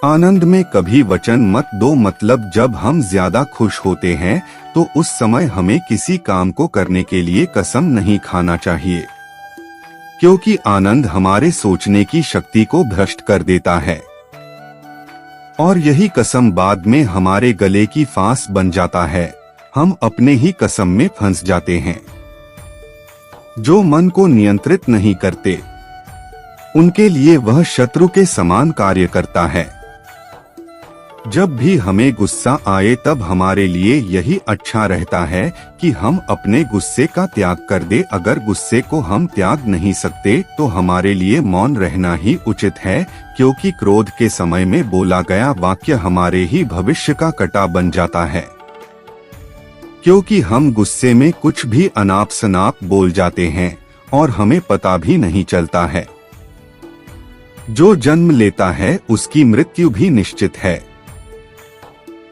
आनंद में कभी वचन मत दो, मतलब जब हम ज्यादा खुश होते हैं तो उस समय हमें किसी काम को करने के लिए कसम नहीं खाना चाहिए, क्योंकि आनंद हमारे सोचने की शक्ति को भ्रष्ट कर देता है और यही कसम बाद में हमारे गले की फांस बन जाता है। हम अपने ही कसम में फंस जाते हैं। जो मन को नियंत्रित नहीं करते उनके लिए वह शत्रु के समान कार्य करता है। जब भी हमें गुस्सा आए तब हमारे लिए यही अच्छा रहता है कि हम अपने गुस्से का त्याग कर दे। अगर गुस्से को हम त्याग नहीं सकते तो हमारे लिए मौन रहना ही उचित है, क्योंकि क्रोध के समय में बोला गया वाक्य हमारे ही भविष्य का कटा बन जाता है। क्योंकि हम गुस्से में कुछ भी अनाप शनाप बोल जाते हैं और हमें पता भी नहीं चलता है। जो जन्म लेता है उसकी मृत्यु भी निश्चित है,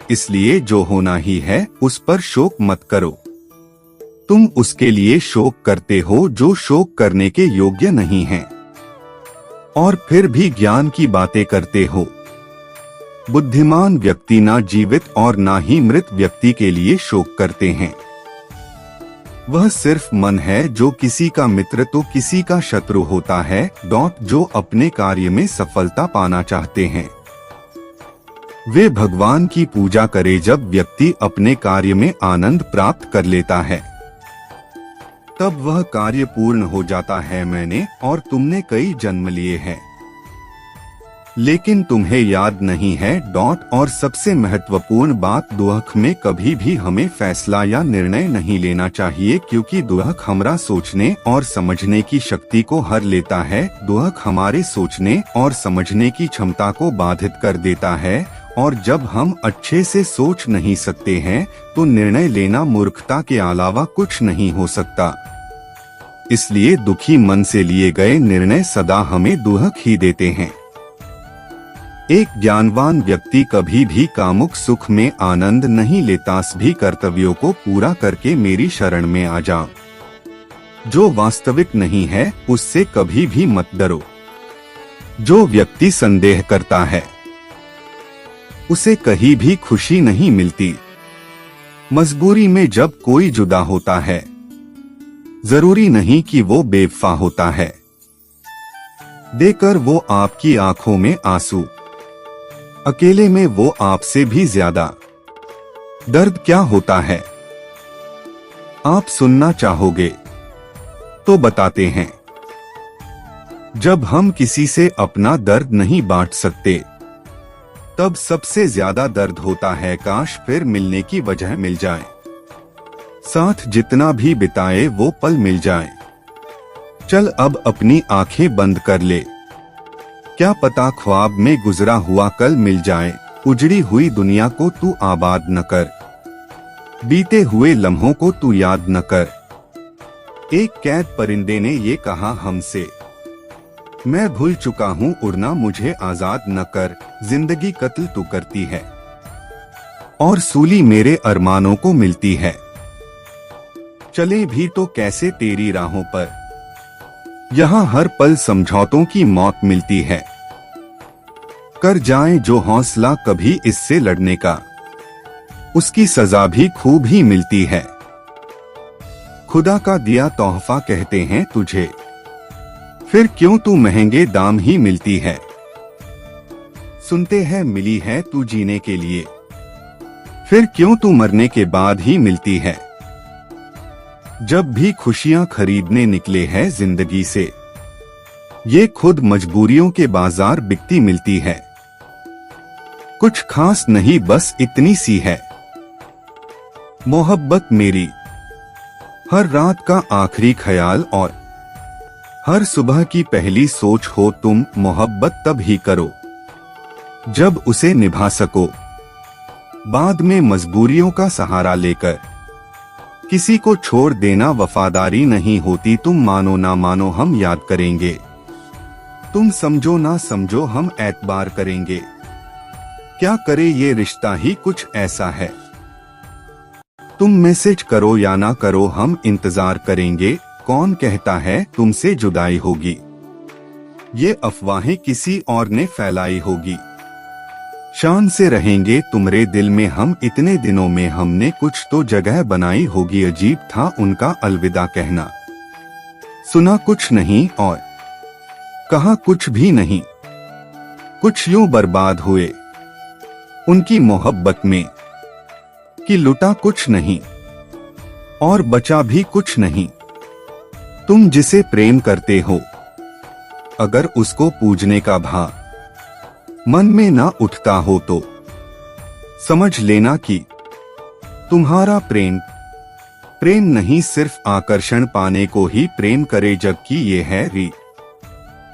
इसलिए जो होना ही है उस पर शोक मत करो। तुम उसके लिए शोक करते हो जो शोक करने के योग्य नहीं है, और फिर भी ज्ञान की बातें करते हो। बुद्धिमान व्यक्ति ना जीवित और ना ही मृत व्यक्ति के लिए शोक करते हैं। वह सिर्फ मन है जो किसी का मित्र तो किसी का शत्रु होता है। जो अपने कार्य में सफलता पाना चाहते हैं वे भगवान की पूजा करे। जब व्यक्ति अपने कार्य में आनंद प्राप्त कर लेता है तब वह कार्य पूर्ण हो जाता है। मैंने और तुमने कई जन्म लिए हैं, लेकिन तुम्हें याद नहीं है। और सबसे महत्वपूर्ण बात, दुख में कभी भी हमें फैसला या निर्णय नहीं लेना चाहिए, क्योंकि दुख हमारा सोचने और समझने की शक्ति को हर लेता है। दुख हमारे सोचने और समझने की क्षमता को बाधित कर देता है, और जब हम अच्छे से सोच नहीं सकते हैं तो निर्णय लेना मूर्खता के अलावा कुछ नहीं हो सकता। इसलिए दुखी मन से लिए गए निर्णय सदा हमें दुख ही देते हैं। एक ज्ञानवान व्यक्ति कभी भी कामुक सुख में आनंद नहीं लेता। सभी कर्तव्यों को पूरा करके मेरी शरण में आ जाओ। जो वास्तविक नहीं है उससे कभी भी मत डरो। जो व्यक्ति संदेह करता है उसे कहीं भी खुशी नहीं मिलती। मजबूरी में जब कोई जुदा होता है जरूरी नहीं कि वो बेवफा होता है। देकर वो आपकी आंखों में आंसू, अकेले में वो आपसे भी ज्यादा। दर्द क्या होता है आप सुनना चाहोगे तो बताते हैं। जब हम किसी से अपना दर्द नहीं बांट सकते तब सबसे ज्यादा दर्द होता है काश फिर मिलने की वजह मिल जाए, साथ जितना भी बिताए वो पल मिल जाए। चल अब अपनी आंखें बंद कर ले, क्या पता ख्वाब में गुजरा हुआ कल मिल जाए। उजड़ी हुई दुनिया को तू आबाद न कर, बीते हुए लम्हों को तू याद न कर। एक कैद परिंदे ने ये कहा हमसे, मैं भूल चुका हूँ उड़ना, मुझे आजाद न कर। जिंदगी कत्ल तू करती है और सूली मेरे अरमानों को मिलती है। चले भी तो कैसे तेरी राहों पर, यहाँ हर पल समझौतों की मौत मिलती है। कर जाए जो हौसला कभी इससे लड़ने का, उसकी सजा भी खूब ही मिलती है। खुदा का दिया तोहफा कहते हैं तुझे, फिर क्यों तू महंगे दाम ही मिलती है। सुनते हैं मिली है तू जीने के लिए, फिर क्यों तू मरने के बाद ही मिलती है। जब भी खुशियां खरीदने निकले हैं जिंदगी से, ये खुद मजबूरियों के बाजार बिकती मिलती है। कुछ खास नहीं बस इतनी सी है मोहब्बत मेरी, हर रात का आखिरी ख्याल और हर सुबह की पहली सोच हो तुम। मोहब्बत तब ही करो जब उसे निभा सको, बाद में मजबूरियों का सहारा लेकर। किसी को छोड़ देना वफादारी नहीं होती, तुम मानो ना मानो हम याद करेंगे, तुम समझो ना समझो हम एतबार करेंगे। क्या करे ये रिश्ता ही कुछ ऐसा है, तुम मैसेज करो या ना करो हम इंतजार करेंगे। कौन कहता है तुमसे जुदाई होगी, ये अफवाहें किसी और ने फैलाई होगी। शान से रहेंगे तुम्हारे दिल में हम, इतने दिनों में हमने कुछ तो जगह बनाई होगी। अजीब था उनका अलविदा कहना, सुना कुछ नहीं और कहा कुछ भी नहीं। कुछ यूं बर्बाद हुए उनकी मोहब्बत में कि लुटा कुछ नहीं और बचा भी कुछ नहीं। तुम जिसे प्रेम करते हो, अगर उसको पूजने का भाव मन में ना उठता हो तो समझ लेना कि तुम्हारा प्रेम नहीं, सिर्फ आकर्षण पाने को ही प्रेम करे, जबकि ये है रीत।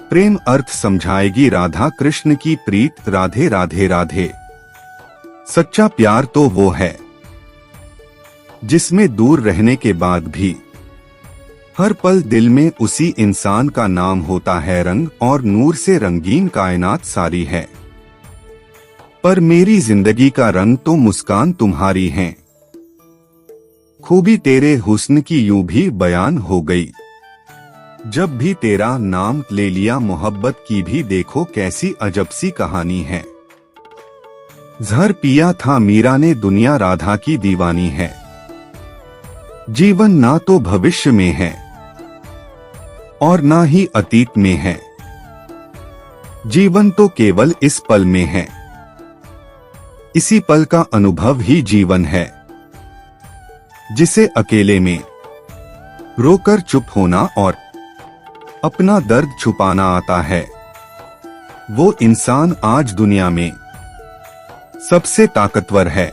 प्रेम अर्थ समझाएगी राधा कृष्ण की प्रीत। राधे राधे राधे। सच्चा प्यार तो वो है जिसमें दूर रहने के बाद भी हर पल दिल में उसी इंसान का नाम होता है। रंग और नूर से रंगीन कायनात सारी है, पर मेरी जिंदगी का रंग तो मुस्कान तुम्हारी है। खूबी तेरे हुस्न की यूं भी बयान हो गई, जब भी तेरा नाम ले लिया। मोहब्बत की भी देखो कैसी अजब सी कहानी है। जहर पिया था मीरा ने, दुनिया राधा की दीवानी है। जीवन ना तो भविष्य में है और ना ही अतीत में है, जीवन तो केवल इस पल में है। इसी पल का अनुभव ही जीवन है, जिसे अकेले में रोकर चुप होना और अपना दर्द छुपाना आता है। वो इंसान आज दुनिया में सबसे ताकतवर है।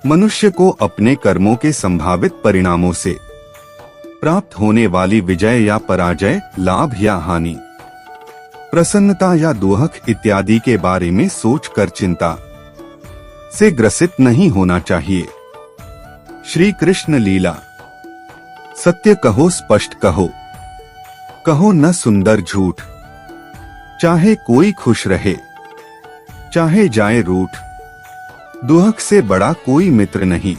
मनुष्य को अपने कर्मों के संभावित परिणामों से प्राप्त होने वाली विजय या पराजय, लाभ या हानि, प्रसन्नता या दुख इत्यादि के बारे में सोचकर चिंता से ग्रसित नहीं होना चाहिए। श्री कृष्ण लीला। सत्य कहो, स्पष्ट कहो, कहो न सुंदर झूठ। चाहे कोई खुश रहे, चाहे जाए रूठ। दुहक से बड़ा कोई मित्र नहीं,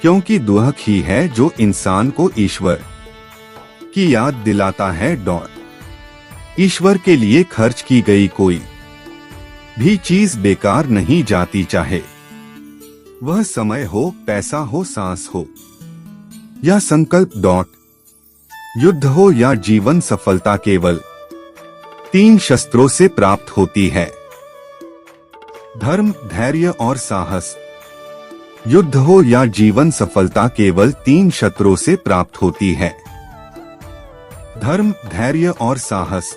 क्योंकि दुहक ही है जो इंसान को ईश्वर की याद दिलाता है। ईश्वर के लिए खर्च की गई कोई भी चीज बेकार नहीं जाती, चाहे वह समय हो, पैसा हो, सांस हो या संकल्प। युद्ध हो या जीवन, सफलता केवल 3 शस्त्रों से प्राप्त होती है, धर्म, धैर्य और साहस। युद्ध हो या जीवन, सफलता केवल 3 शस्त्रों से प्राप्त होती है, धर्म, धैर्य और साहस।